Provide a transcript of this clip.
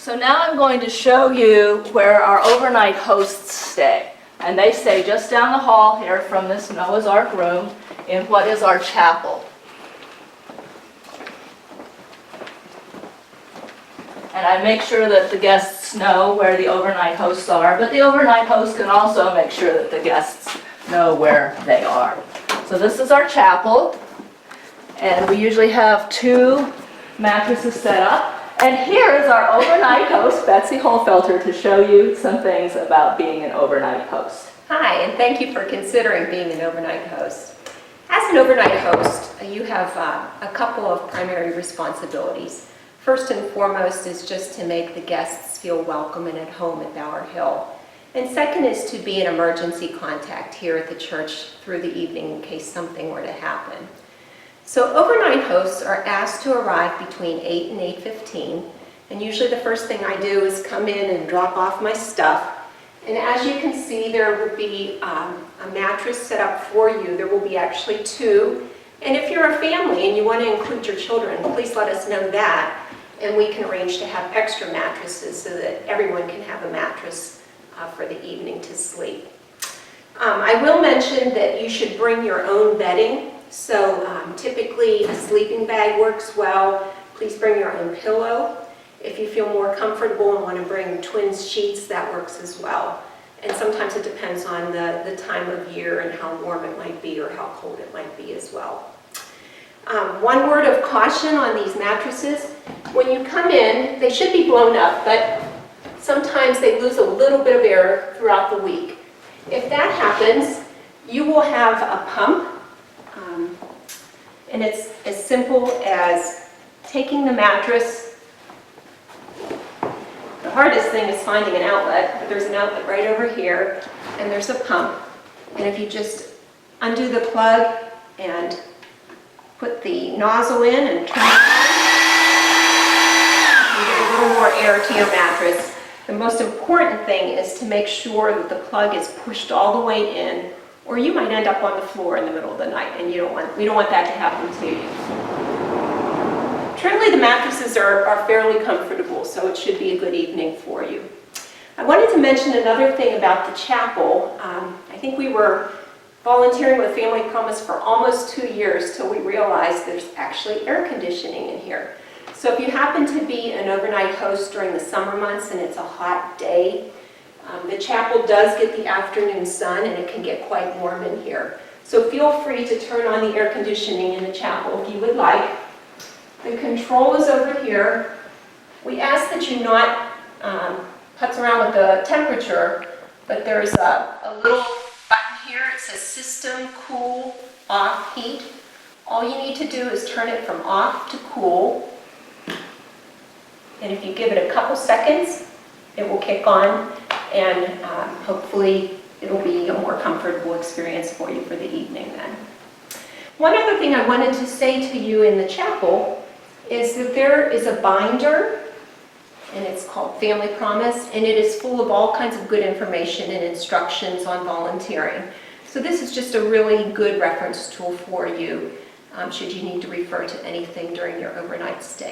So now I'm going to show you where our overnight hosts stay. And they stay just down the hall here from this Noah's Ark room in what is our chapel. And I make sure that the guests know where the overnight hosts are, but the overnight host can also make sure that the guests know where they are. So this is our chapel, and we usually have 2 mattresses set up. And here is our overnight host, Betsy Holfelter, to show you some things about being an overnight host. Hi, and thank you for considering being an overnight host. As an overnight host, you have a couple of primary responsibilities. First and foremost is just to make the guests feel welcome and at home at Bower Hill. And second is to be an emergency contact here at the church through the evening in case something were to happen. So overnight hosts are asked to arrive between 8 and 8:15, and usually the first thing I do is come in and drop off my stuff. And as you can see, there will be a mattress set up for you. There will be actually 2. And if you're a family and you want to include your children, please let us know that, and we can arrange to have extra mattresses so that everyone can have a mattress for the evening to sleep. I will mention that you should bring your own bedding. So typically a sleeping bag works well. Please bring your own pillow. If you feel more comfortable and want to bring twin sheets, that works as well. And sometimes it depends on the time of year and how warm it might be or how cold it might be as well. One word of caution on these mattresses: when you come in, they should be blown up, but sometimes they lose a little bit of air throughout the week. If that happens, you will have a pump. And it's as simple as taking the mattress. The hardest thing is finding an outlet, but there's an outlet right over here, and there's a pump. And if you just undo the plug and put the nozzle in and turn it on, you get a little more air to your mattress. The most important thing is to make sure that the plug is pushed all the way in, or you might end up on the floor in the middle of the night, and we don't want that to happen to you. Currently, the mattresses are fairly comfortable, so it should be a good evening for you. I wanted to mention another thing about the chapel. I think we were volunteering with Family Promise for almost 2 years till we realized there's actually air conditioning in here. So if you happen to be an overnight host during the summer months and it's a hot day, the chapel does get the afternoon sun, and it can get quite warm in here. So feel free to turn on the air conditioning in the chapel if you would like. The control is over here. We ask that you not putz around with the temperature, but there's a little button here. It says System Cool Off Heat. All you need to do is turn it from off to cool. And if you give it a couple seconds, it will kick on, and hopefully it'll be a more comfortable experience for you for the evening then. One other thing I wanted to say to you in the chapel is that there is a binder, and it's called Family Promise, and it is full of all kinds of good information and instructions on volunteering. So this is just a really good reference tool for you should you need to refer to anything during your overnight stay.